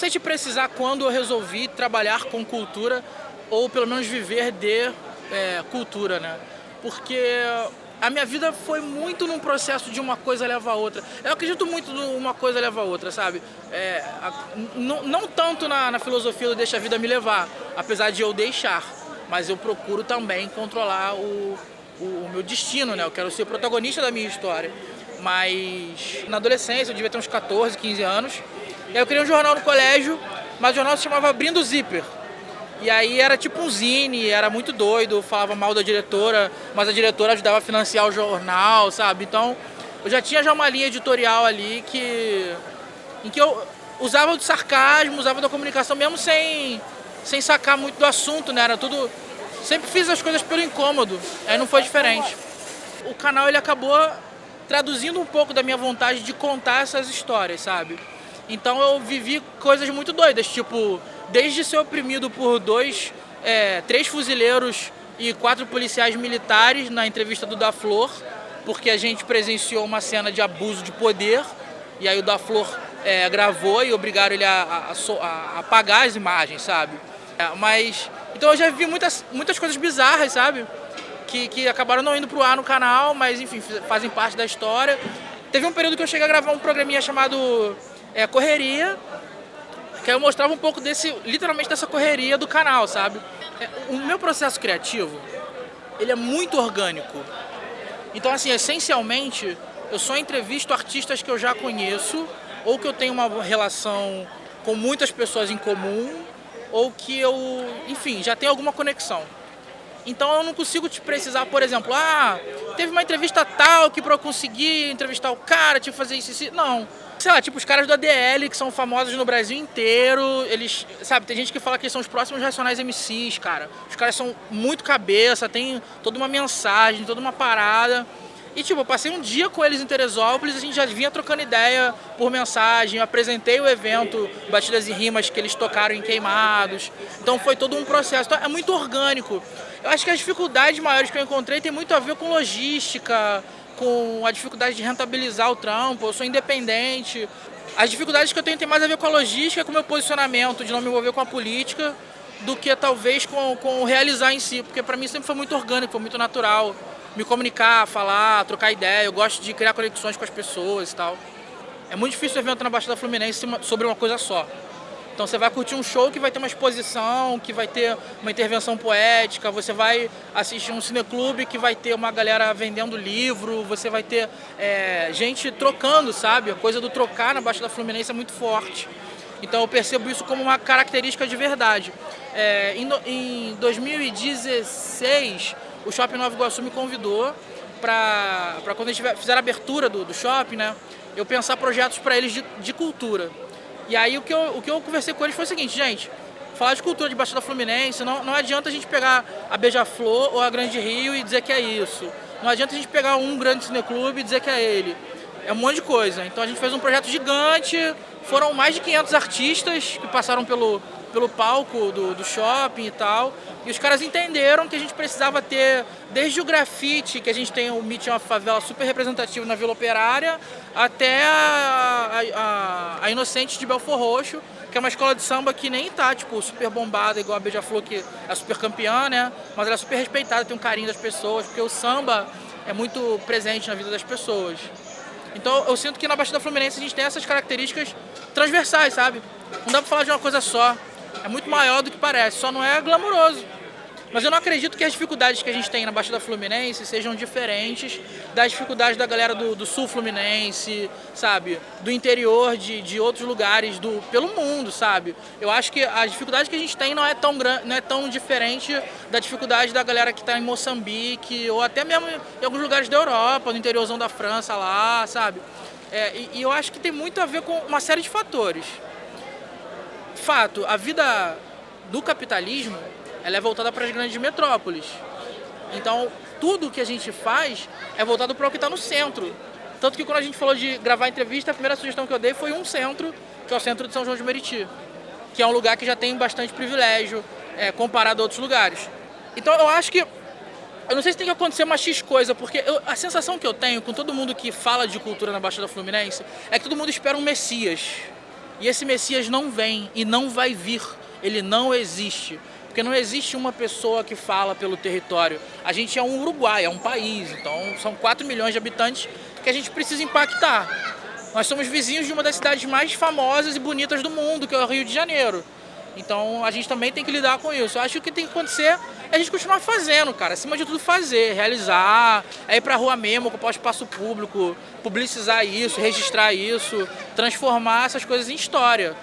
sei te precisar quando eu resolvi trabalhar com cultura, ou pelo menos viver de cultura, né? Porque a minha vida foi muito num processo de uma coisa leva a outra. Eu acredito muito no uma coisa leva a outra, sabe? Não tanto na filosofia do deixa a vida me levar, apesar de eu deixar, mas eu procuro também controlar o meu destino, né? Eu quero ser protagonista da minha história. Mas na adolescência, eu devia ter uns 14, 15 anos, e aí eu queria um jornal no colégio, mas o jornal se chamava Abrindo o Zíper. E aí era tipo um zine, era muito doido, falava mal da diretora, mas a diretora ajudava a financiar o jornal, sabe? Então eu já tinha uma linha editorial ali em que eu usava do sarcasmo, usava da comunicação, mesmo sem sacar muito do assunto, né? Era tudo... Sempre fiz as coisas pelo incômodo, aí não foi diferente. O canal ele acabou traduzindo um pouco da minha vontade de contar essas histórias, sabe? Então eu vivi coisas muito doidas, tipo... Desde ser oprimido por 3 fuzileiros e 4 policiais militares na entrevista do Da Flor, porque a gente presenciou uma cena de abuso de poder, e aí o Da Flor gravou e obrigaram ele a apagar as imagens, sabe? Então eu já vi muitas coisas bizarras, sabe? Que acabaram não indo pro ar no canal, mas enfim, fazem parte da história. Teve um período que eu cheguei a gravar um programinha chamado Correria, que eu mostrava um pouco literalmente dessa correria do canal, sabe? O meu processo criativo, ele é muito orgânico. Então, assim, essencialmente, eu só entrevisto artistas que eu já conheço, ou que eu tenho uma relação com muitas pessoas em comum, ou que eu, enfim, já tenho alguma conexão. Então eu não consigo te precisar, por exemplo, teve uma entrevista tal que pra eu conseguir entrevistar o cara, tive que fazer isso. Não. Sei lá, tipo os caras do ADL, que são famosos no Brasil inteiro, eles, sabe, tem gente que fala que eles são os próximos Racionais MCs, cara. Os caras são muito cabeça, tem toda uma mensagem, toda uma parada. E tipo, eu passei um dia com eles em Teresópolis, a gente já vinha trocando ideia por mensagem, eu apresentei o evento Batidas e Rimas que eles tocaram em Queimados. Então foi todo um processo, então é muito orgânico. Eu acho que as dificuldades maiores que eu encontrei tem muito a ver com logística, com a dificuldade de rentabilizar o trampo, eu sou independente. As dificuldades que eu tenho tem mais a ver com a logística, com o meu posicionamento, de não me envolver com a política, do que talvez com o realizar em si, porque pra mim sempre foi muito orgânico, foi muito natural. Me comunicar, falar, trocar ideia, eu gosto de criar conexões com as pessoas e tal. É muito difícil o evento na Baixada Fluminense sobre uma coisa só. Então você vai curtir um show que vai ter uma exposição, que vai ter uma intervenção poética, você vai assistir um cineclube que vai ter uma galera vendendo livro, você vai ter gente trocando, sabe? A coisa do trocar na Baixada Fluminense é muito forte. Então eu percebo isso como uma característica de verdade. Em 2016, o Shopping Nova Iguaçu me convidou para quando a gente fizer a abertura do shopping, né? Eu pensar projetos para eles de cultura. E aí o que eu conversei com eles foi o seguinte, gente, falar de cultura de Baixada Fluminense, não adianta a gente pegar a Beija-Flor ou a Grande Rio e dizer que é isso. Não adianta a gente pegar um grande cineclube e dizer que é ele. É um monte de coisa. Então a gente fez um projeto gigante, foram mais de 500 artistas que passaram pelo palco do shopping e tal. E os caras entenderam que a gente precisava ter, desde o grafite, que a gente tem o Meet uma favela super representativo na Vila Operária, até a Inocentes de Belfor Roxo, que é uma escola de samba que nem tá, tipo, super bombada, igual a Beija-Flor, que é super campeã, né? Mas ela é super respeitada, tem um carinho das pessoas, porque o samba é muito presente na vida das pessoas. Então eu sinto que na Baixada Fluminense a gente tem essas características transversais, sabe? Não dá pra falar de uma coisa só. É muito maior do que parece, só não é glamuroso. Mas eu não acredito que as dificuldades que a gente tem na Baixada Fluminense sejam diferentes das dificuldades da galera do sul fluminense, sabe? Do interior de outros lugares pelo mundo, sabe? Eu acho que a dificuldade que a gente tem não é tão diferente da dificuldade da galera que está em Moçambique, ou até mesmo em alguns lugares da Europa, no interiorzão da França lá, sabe? E eu acho que tem muito a ver com uma série de fatores. Fato, a vida do capitalismo, ela é voltada para as grandes metrópoles. Então, tudo que a gente faz é voltado para o que está no centro. Tanto que quando a gente falou de gravar entrevista, a primeira sugestão que eu dei foi um centro, que é o centro de São João de Meriti, que é um lugar que já tem bastante privilégio comparado a outros lugares. Então, eu acho que... Eu não sei se tem que acontecer uma X coisa, porque a sensação que eu tenho com todo mundo que fala de cultura na Baixada Fluminense é que todo mundo espera um Messias. E esse Messias não vem e não vai vir. Ele não existe. Porque não existe uma pessoa que fala pelo território. A gente é um Uruguai, é um país. Então são 4 milhões de habitantes que a gente precisa impactar. Nós somos vizinhos de uma das cidades mais famosas e bonitas do mundo, que é o Rio de Janeiro. Então a gente também tem que lidar com isso. Eu acho que o que tem que acontecer é a gente continuar fazendo, cara. Acima de tudo fazer, realizar, é ir pra rua mesmo, ocupar o espaço público, publicizar isso, registrar isso, transformar essas coisas em história.